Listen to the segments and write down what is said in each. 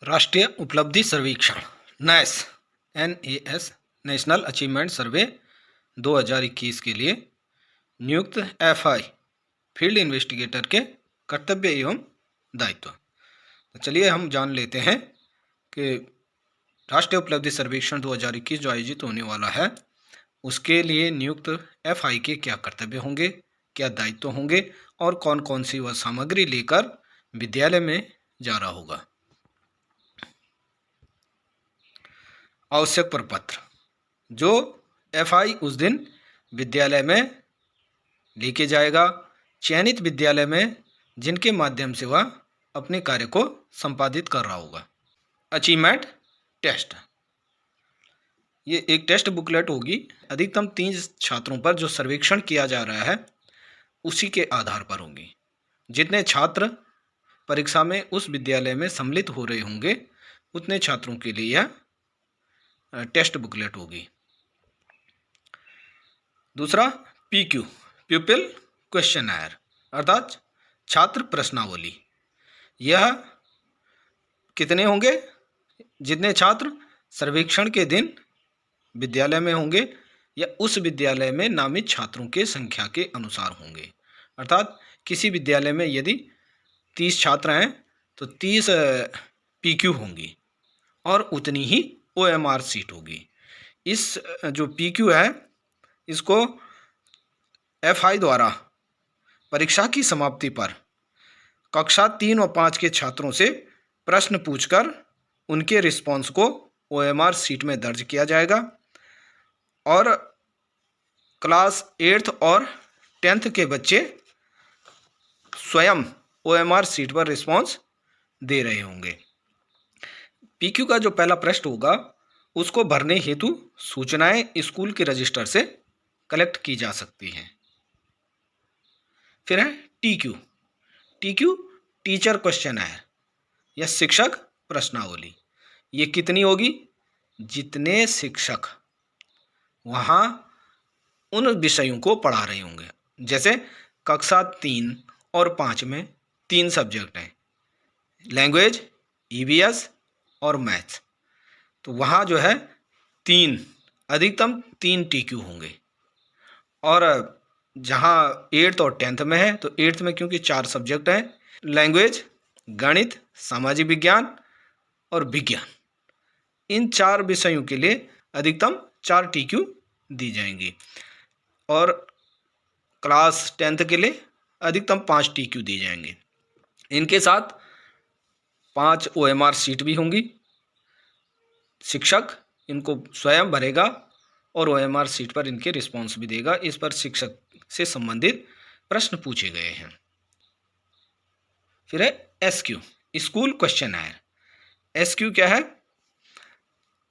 राष्ट्रीय उपलब्धि सर्वेक्षण NAS NAS नेशनल अचीवमेंट सर्वे 2021 के लिए नियुक्त FI फील्ड इन्वेस्टिगेटर के कर्तव्य एवं दायित्व। तो चलिए हम जान लेते हैं कि राष्ट्रीय उपलब्धि सर्वेक्षण 2021 जो आयोजित होने वाला है उसके लिए नियुक्त FI के क्या कर्तव्य होंगे, क्या दायित्व होंगे और कौन कौन सी वह सामग्री लेकर विद्यालय में जा रहा होगा। आवश्यक प्रपत्र जो FI उस दिन विद्यालय में लेके जाएगा, चयनित विद्यालय में जिनके माध्यम से वह अपने कार्य को संपादित कर रहा होगा। अचीवमेंट टेस्ट, ये एक टेस्ट बुकलेट होगी। अधिकतम 30 छात्रों पर जो सर्वेक्षण किया जा रहा है उसी के आधार पर होंगी। जितने छात्र परीक्षा में उस विद्यालय में सम्मिलित हो रहे होंगे उतने छात्रों के लिए यह टेस्ट बुकलेट होगी। दूसरा PQ प्यूपिल क्वेश्चनर अर्थात छात्र प्रश्नावली। यह कितने होंगे? जितने छात्र सर्वेक्षण के दिन विद्यालय में होंगे या उस विद्यालय में नामित छात्रों के संख्या के अनुसार होंगे। अर्थात किसी विद्यालय में यदि 30 छात्र हैं तो 30 PQ होंगी और उतनी ही OMR सीट होगी। इस जो PQ है इसको FI द्वारा परीक्षा की समाप्ति पर कक्षा 3 और 5 के छात्रों से प्रश्न पूछकर उनके रिस्पॉन्स को OMR सीट में दर्ज किया जाएगा और क्लास 8th और 10th के बच्चे स्वयं OMR सीट पर रिस्पॉन्स दे रहे होंगे। PQ का जो पहला प्रश्न होगा उसको भरने हेतु सूचनाएं स्कूल के रजिस्टर से कलेक्ट की जा सकती हैं। फिर है TQ टीचर क्वेश्चनर या शिक्षक प्रश्नावली। ये कितनी होगी? जितने शिक्षक वहाँ उन विषयों को पढ़ा रहे होंगे। जैसे कक्षा 3 और 5 में 3 सब्जेक्ट हैं, लैंग्वेज, EVS और मैथ्स। तो वहाँ जो है अधिकतम 3 TQ होंगे। और जहाँ 8th और 10th में है तो 8th में क्योंकि 4 सब्जेक्ट हैं, लैंग्वेज, गणित, सामाजिक विज्ञान और विज्ञान, इन 4 विषयों के लिए अधिकतम 4 TQ दी जाएंगी। और क्लास 10th के लिए अधिकतम 5 TQ दी जाएंगे। इनके साथ 5 OMR सीट भी होंगी। शिक्षक इनको स्वयं भरेगा और OMR सीट पर इनके रिस्पॉन्स भी देगा। इस पर शिक्षक से संबंधित प्रश्न पूछे गए हैं। फिर है SQ स्कूल क्वेश्चनर। SQ क्या है?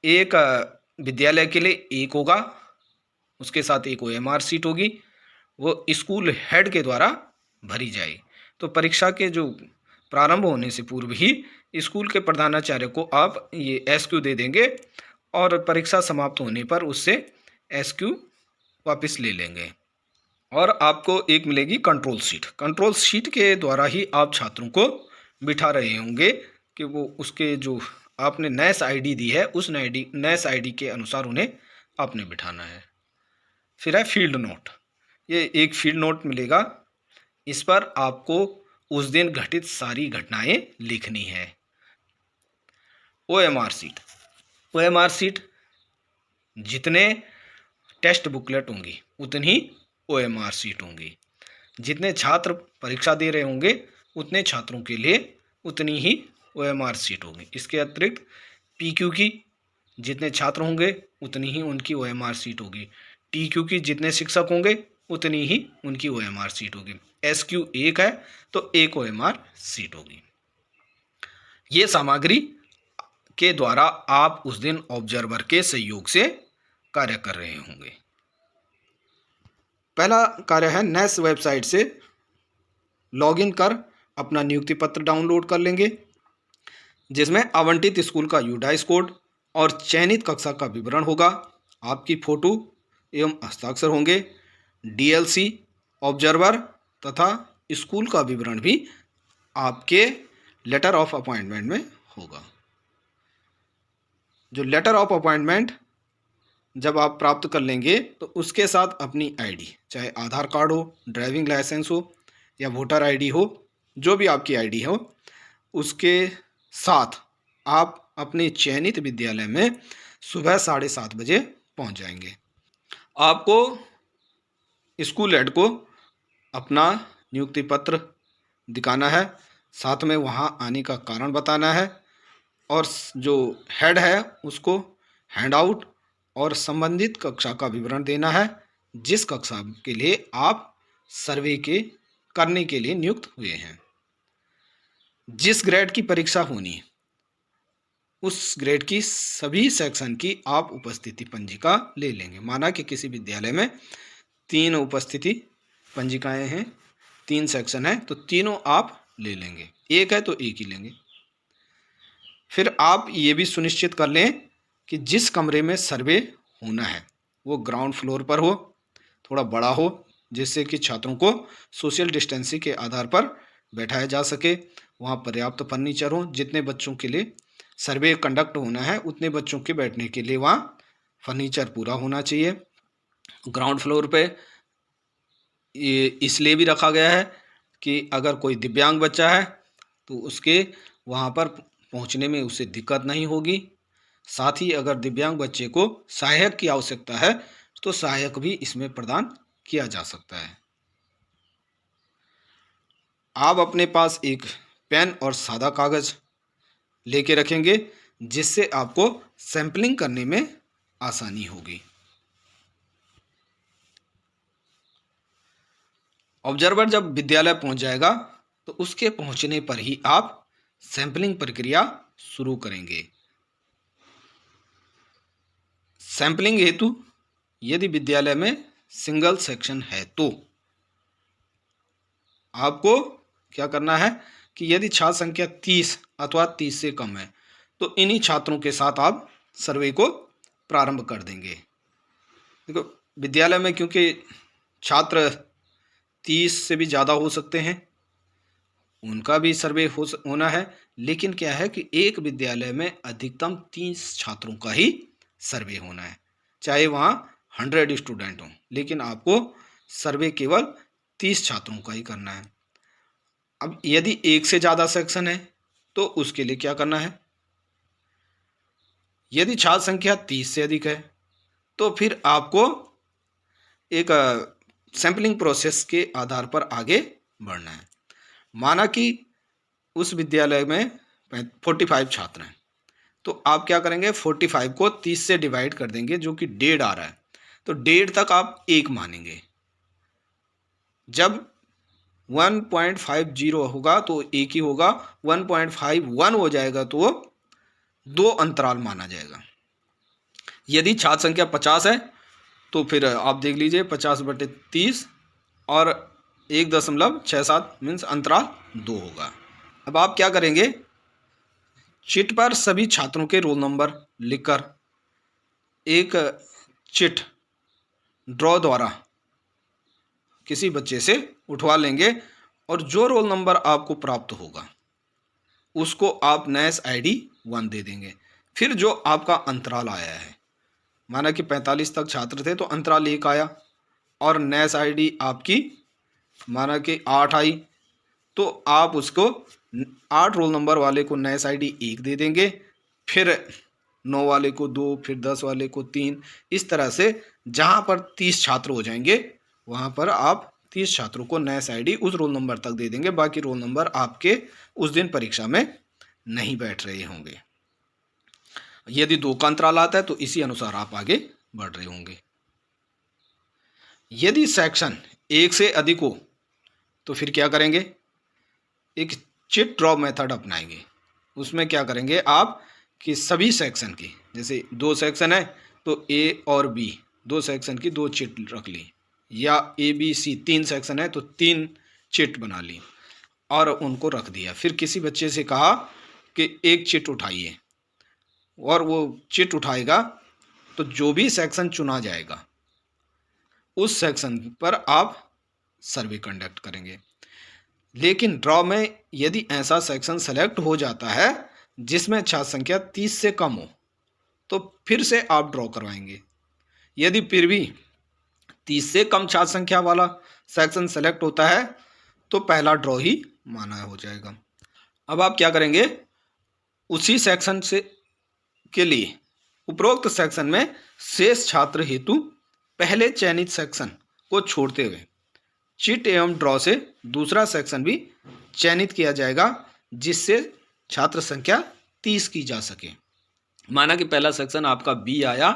एक विद्यालय के लिए एक होगा, उसके साथ एक OMR सीट होगी, वो स्कूल हेड के द्वारा भरी जाएगी। तो परीक्षा के जो प्रारंभ होने से पूर्व ही स्कूल के प्रधानाचार्य को आप ये SQ दे देंगे और परीक्षा समाप्त होने पर उससे SQ वापस ले लेंगे और आपको एक मिलेगी कंट्रोल सीट। कंट्रोल सीट के द्वारा ही आप छात्रों को बिठा रहे होंगे कि वो उसके जो आपने NAS ID दी है उस NAS ID के अनुसार उन्हें आपने बिठाना है। फिर है फील्ड नोट। ये एक फील्ड नोट मिलेगा। इस पर आपको उस दिन घटित सारी घटनाएं लिखनी है। OMR सीट जितने टेस्ट बुकलेट होंगी उतनी ही OMR सीट होंगी। जितने छात्र परीक्षा दे रहे होंगे उतने छात्रों के लिए उतनी ही OMR सीट होगी। इसके अतिरिक्त PQ की जितने छात्र होंगे उतनी ही उनकी OMR सीट होगी। TQ की जितने शिक्षक होंगे उतनी ही उनकी OMR सीट होगी। SQ एक है तो एक OMR सीट होगी। ये सामग्री के द्वारा आप उस दिन ऑब्जर्वर के सहयोग से कार्य कर रहे होंगे। पहला कार्य है NAS वेबसाइट से लॉगिन कर अपना नियुक्ति पत्र डाउनलोड कर लेंगे, जिसमें आवंटित स्कूल का UDIS कोड और चयनित कक्षा का विवरण होगा। आपकी फोटो एवं हस्ताक्षर होंगे। DLC ऑब्जर्वर तथा स्कूल का विवरण भी आपके लेटर ऑफ अपॉइंटमेंट में होगा। जो लेटर ऑफ अपॉइंटमेंट जब आप प्राप्त कर लेंगे तो उसके साथ अपनी आईडी, चाहे आधार कार्ड हो, ड्राइविंग लाइसेंस हो या वोटर आईडी हो, जो भी आपकी आईडी हो, उसके साथ आप अपने चयनित विद्यालय में सुबह 7:30 बजे पहुंच जाएंगे। आपको स्कूल हेड को अपना नियुक्ति पत्र दिखाना है, साथ में वहाँ आने का कारण बताना है, और जो हेड है उसको हैंड आउट और संबंधित कक्षा का विवरण देना है, जिस कक्षा के लिए आप सर्वे के करने के लिए नियुक्त हुए हैं। जिस ग्रेड की परीक्षा होनी उस ग्रेड की सभी सेक्शन की आप उपस्थिति पंजिका ले लेंगे। माना कि किसी विद्यालय में 3 उपस्थिति पंजिकाएं हैं, 3 सेक्शन है, तो तीनों आप ले लेंगे। एक है तो एक ही लेंगे। फिर आप ये भी सुनिश्चित कर लें कि जिस कमरे में सर्वे होना है वो ग्राउंड फ्लोर पर हो, थोड़ा बड़ा हो, जिससे कि छात्रों को सोशल डिस्टेंसिंग के आधार पर बैठाया जा सके। वहाँ पर्याप्त फर्नीचर हो, जितने बच्चों के लिए सर्वे कंडक्ट होना है उतने बच्चों के बैठने के लिए वहाँ फर्नीचर पूरा होना चाहिए। ग्राउंड फ्लोर पे ये इसलिए भी रखा गया है कि अगर कोई दिव्यांग बच्चा है तो उसके वहाँ पर पहुँचने में उसे दिक्कत नहीं होगी। साथ ही अगर दिव्यांग बच्चे को सहायक की आवश्यकता है तो सहायक भी इसमें प्रदान किया जा सकता है। आप अपने पास एक पेन और सादा कागज लेके रखेंगे, जिससे आपको सैंपलिंग करने में आसानी होगी। ऑब्जर्वर जब विद्यालय पहुंच जाएगा तो उसके पहुंचने पर ही आप सैंपलिंग प्रक्रिया शुरू करेंगे। सैंपलिंग हेतु यदि विद्यालय में सिंगल सेक्शन है तो आपको क्या करना है कि यदि छात्र संख्या 30 अथवा 30 से कम है तो इन्हीं छात्रों के साथ आप सर्वे को प्रारंभ कर देंगे। देखो, विद्यालय में क्योंकि छात्र 30 से भी ज़्यादा हो सकते हैं, उनका भी सर्वे होना है, लेकिन क्या है कि एक विद्यालय में अधिकतम 30 छात्रों का ही सर्वे होना है, चाहे वहाँ 100 स्टूडेंट हों, लेकिन आपको सर्वे केवल 30 छात्रों का ही करना है। अब यदि एक से ज़्यादा सेक्शन है तो उसके लिए क्या करना है, यदि छात्र संख्या 30 से अधिक है तो फिर आपको एक सैंपलिंग प्रोसेस के आधार पर आगे बढ़ना है। माना कि उस विद्यालय में 45 छात्र हैं तो आप क्या करेंगे, 45 को 30 से डिवाइड कर देंगे, जो कि 1.5 आ रहा है, तो 1.5 तक आप एक मानेंगे। जब 1.50 होगा तो एक ही होगा, 1.51 हो जाएगा तो वो 2 अंतराल माना जाएगा। यदि छात्र संख्या 50 है तो फिर आप देख लीजिए 50/30 और 1.67 मीन्स अंतराल 2 होगा। अब आप क्या करेंगे, चिट पर सभी छात्रों के रोल नंबर लिखकर एक चिट ड्रॉ द्वारा किसी बच्चे से उठवा लेंगे, और जो रोल नंबर आपको प्राप्त होगा उसको आप नैस आईडी 1 दे देंगे। फिर जो आपका अंतराल आया है, माना कि 45 तक छात्र थे तो अंतराल 1 आया, और नैस आईडी आपकी माना कि 8 आई, तो आप उसको 8 रोल नंबर वाले को नैस आईडी 1 दे देंगे, फिर 9 वाले को 2, फिर 10 वाले को 3, इस तरह से जहाँ पर 30 छात्र हो जाएंगे वहाँ पर आप 30 छात्रों को नैस आईडी उस रोल नंबर तक दे देंगे। बाकी रोल नंबर आपके उस दिन परीक्षा में नहीं बैठ रहे होंगे। यदि 2 का अंतराल आता है तो इसी अनुसार आप आगे बढ़ रहे होंगे। यदि सेक्शन 1 से अधिक हो तो फिर क्या करेंगे, एक चिट ड्रॉ मेथड अपनाएंगे। उसमें क्या करेंगे आप कि सभी सेक्शन की, जैसे 2 सेक्शन है तो ए और बी 2 सेक्शन की 2 चिट रख ली, या ए बी सी 3 सेक्शन है तो 3 चिट बना ली और उनको रख दिया। फिर किसी बच्चे से कहा कि एक चिट उठाइए, और वो चिट उठाएगा तो जो भी सेक्शन चुना जाएगा उस सेक्शन पर आप सर्वे कंडक्ट करेंगे। लेकिन ड्रॉ में यदि ऐसा सेक्शन सेलेक्ट हो जाता है जिसमें छात्र संख्या 30 से कम हो तो फिर से आप ड्रॉ करवाएंगे। यदि फिर भी 30 से कम छात्र संख्या वाला सेक्शन सेलेक्ट होता है तो पहला ड्रॉ ही माना हो जाएगा। अब आप क्या करेंगे, उसी सेक्शन से के लिए उपरोक्त सेक्शन में शेष छात्र हेतु पहले चयनित सेक्शन को छोड़ते हुए चिट एवं ड्रॉ से दूसरा सेक्शन भी चयनित किया जाएगा, जिससे छात्र संख्या 30 की जा सके। माना कि पहला सेक्शन आपका बी आया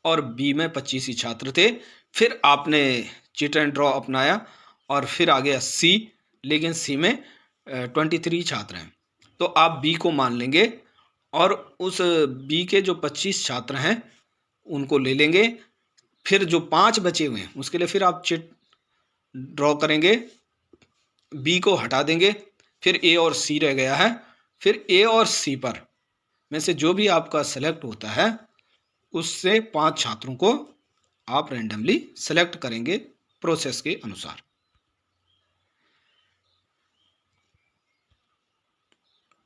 और बी में 25 ही छात्र थे, फिर आपने चिट एंड ड्रॉ अपनाया और फिर आ गया सी, लेकिन सी में 23 छात्र हैं, तो आप बी को मान लेंगे और उस बी के जो 25 छात्र हैं उनको ले लेंगे। फिर जो 5 बचे हुए हैं उसके लिए फिर आप चिट ड्रॉ करेंगे, बी को हटा देंगे, फिर ए और सी रह गया है। फिर ए और सी पर में से जो भी आपका सेलेक्ट होता है उससे 5 छात्रों को आप रैंडमली सेलेक्ट करेंगे प्रोसेस के अनुसार।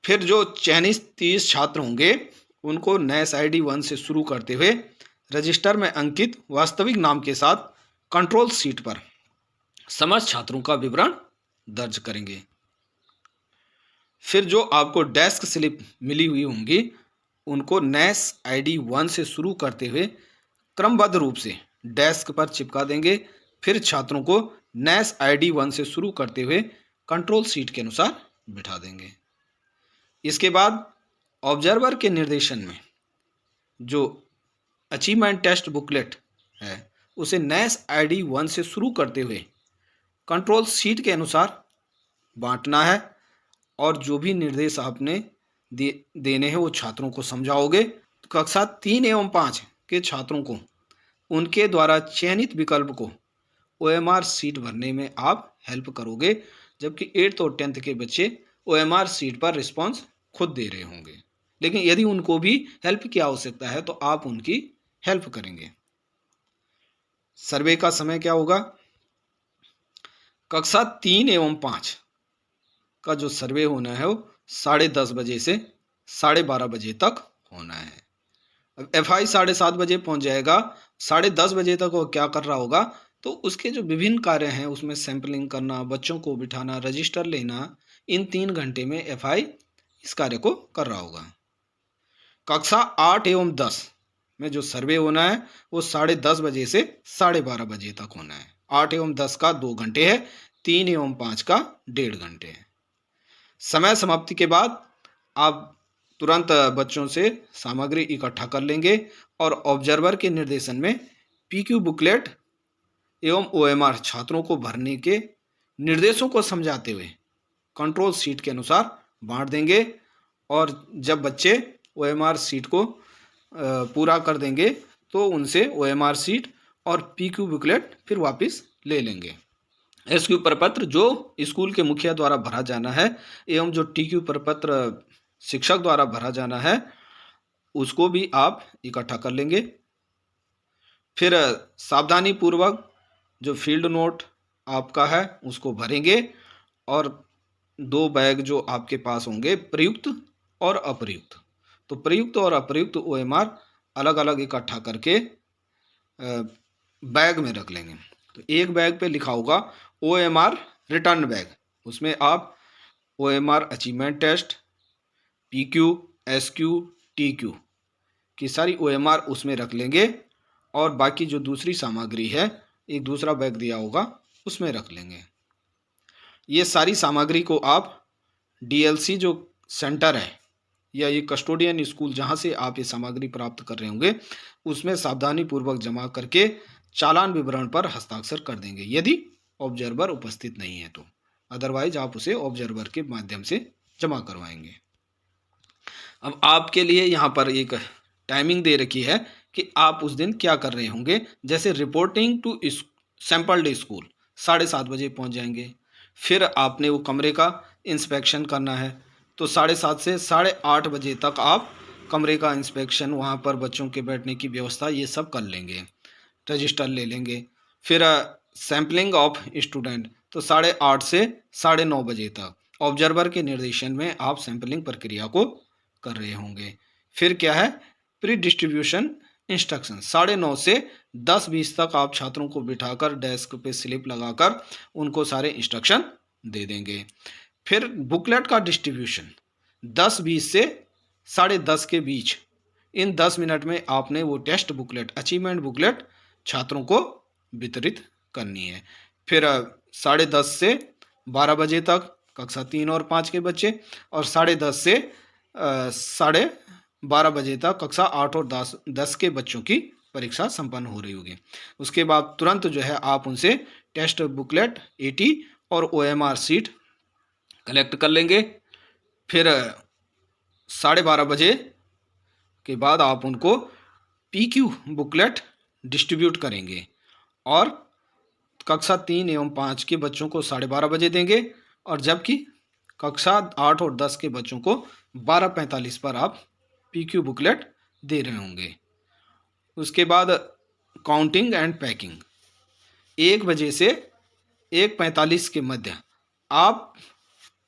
फिर जो चयनित 30 छात्र होंगे उनको नैस आईडी 1 से शुरू करते हुए रजिस्टर में अंकित वास्तविक नाम के साथ कंट्रोल शीट पर समस्त छात्रों का विवरण दर्ज करेंगे। फिर जो आपको डेस्क स्लिप मिली हुई होंगी उनको नैस आईडी 1 से शुरू करते हुए क्रमबद्ध रूप से डेस्क पर चिपका देंगे। फिर छात्रों को नैस आईडी 1 से शुरू करते हुए कंट्रोल शीट के अनुसार बिठा देंगे। इसके बाद ऑब्जर्वर के निर्देशन में जो अचीवमेंट टेस्ट बुकलेट है उसे नैस आईडी 1 से शुरू करते हुए कंट्रोल शीट के अनुसार बांटना है और जो भी निर्देश आपने देने हैं वो छात्रों को समझाओगे। तो कक्षा 3 एवं 5 के छात्रों को उनके द्वारा चयनित विकल्प को OMR सीट भरने में आप हेल्प करोगे, जबकि 8th और 10th के बच्चे OMR सीट पर रिस्पॉन्स खुद दे रहे होंगे। लेकिन यदि उनको भी हेल्प की आवश्यकता है तो आप उनकी हेल्प करेंगे। सर्वे का समय क्या होगा, कक्षा 3 एवं 5 का जो सर्वे होना है वो 10:30 बजे से 12:30 बजे तक होना है। अब FI 7:30 बजे पहुंच जाएगा, 10:30 बजे तक वो क्या कर रहा होगा, तो उसके जो विभिन्न कार्य हैं उसमें सैंपलिंग करना, बच्चों को बिठाना, रजिस्टर लेना, इन 3 घंटे में FI इस कार्य को कर रहा होगा। कक्षा 8 एवं 10 में जो सर्वे होना है वो 10:30 बजे से 12:30 बजे तक होना है। 8 एवं 10 का 2 घंटे है, 3 एवं 5 का 1.5 घंटे है। समय समाप्ति के बाद आप तुरंत बच्चों से सामग्री इकट्ठा कर लेंगे और ऑब्जर्वर के निर्देशन में PQ बुकलेट एवं OMR छात्रों को भरने के निर्देशों को समझाते हुए कंट्रोल शीट के अनुसार बांट देंगे। और जब बच्चे OMR सीट को पूरा कर देंगे तो उनसे OMR सीट और PQ बुकलेट फिर वापस ले लेंगे। SQ प्रपत्र जो स्कूल के मुखिया द्वारा भरा जाना है एवं जो TQ प्रपत्र शिक्षक द्वारा भरा जाना है उसको भी आप इकट्ठा कर लेंगे। फिर सावधानी पूर्वक जो फील्ड नोट आपका है उसको भरेंगे और 2 बैग जो आपके पास होंगे प्रयुक्त और अप्रयुक्त, तो प्रयुक्त और अप्रयुक्त OMR अलग अलग इकट्ठा करके बैग में रख लेंगे। तो एक बैग पे लिखा होगा OMR रिटर्न बैग, उसमें आप OMR achievement test, PQ, SQ, TQ की सारी OMR उसमें रख लेंगे और बाकी जो दूसरी सामग्री है एक दूसरा बैग दिया होगा उसमें रख लेंगे। ये सारी सामग्री को आप DLC जो सेंटर है या ये कस्टोडियन स्कूल जहाँ से आप ये सामग्री प्राप्त कर रहे होंगे उसमें सावधानी पूर्वक जमा करके चालान विवरण पर हस्ताक्षर कर देंगे, यदि ऑब्जर्वर उपस्थित नहीं है तो। अदरवाइज आप उसे ऑब्जर्वर के माध्यम से जमा करवाएंगे। अब आपके लिए यहाँ पर एक टाइमिंग दे रखी है कि आप उस दिन क्या कर रहे होंगे। जैसे reporting to sample day school 7:30 बजे पहुँच जाएंगे। फिर आपने वो कमरे का इंस्पेक्शन करना है तो 7:30 से 8:30 बजे तक आप कमरे का इंस्पेक्शन, वहाँ पर बच्चों के बैठने की व्यवस्था ये सब कर लेंगे, रजिस्टर ले लेंगे। फिर सैम्पलिंग ऑफ स्टूडेंट तो 8:30 से 9:30 बजे तक ऑब्जर्वर के निर्देशन में आप सैंपलिंग प्रक्रिया को कर रहे होंगे। फिर क्या है, प्री डिस्ट्रीब्यूशन इंस्ट्रक्शन 9:30 से 10:20 तक आप छात्रों को बिठाकर डेस्क पे स्लिप लगाकर उनको सारे इंस्ट्रक्शन दे देंगे। फिर बुकलेट का डिस्ट्रीब्यूशन 10:20 से 10:30 के बीच, इन 10 मिनट में आपने वो टेस्ट बुकलेट, अचीवमेंट बुकलेट छात्रों को वितरित करनी है। फिर 10:30 से 12 बजे तक कक्षा 3 और 5 के बच्चे, और 10:30 से 12:30 बजे तक कक्षा 8 और 10 के बच्चों की परीक्षा संपन्न हो रही होगी। उसके बाद तुरंत जो है आप उनसे टेस्ट बुकलेट, एटी और OMR सीट कलेक्ट कर लेंगे। फिर 12:30 बजे के बाद आप उनको PQ बुकलेट डिस्ट्रीब्यूट करेंगे और कक्षा 3 एवं 5 के बच्चों को 12:30 बजे देंगे, और जबकि कक्षा 8 और 10 के बच्चों को 12:45 पर आप PQ बुकलेट दे रहे होंगे। उसके बाद काउंटिंग एंड पैकिंग 1 बजे से 1:45 के मध्य आप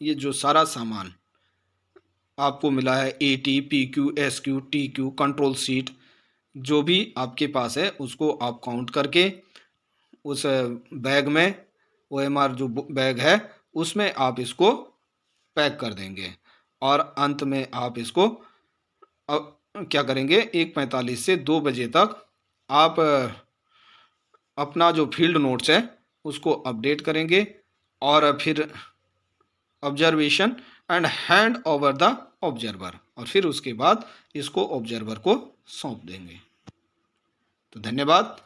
ये जो सारा सामान आपको मिला है, AT, PQ, SQ, TQ, control seat, जो भी आपके पास है उसको आप काउंट करके उस बैग में, OMR जो बैग है उसमें आप इसको पैक कर देंगे, और अंत में आप इसको क्या करेंगे, 1:45 से 2 बजे तक आप अपना जो फील्ड नोट्स है उसको अपडेट करेंगे, और फिर observation and hand over the observer, और फिर उसके बाद इसको ऑब्जर्वर को सौंप देंगे। तो धन्यवाद।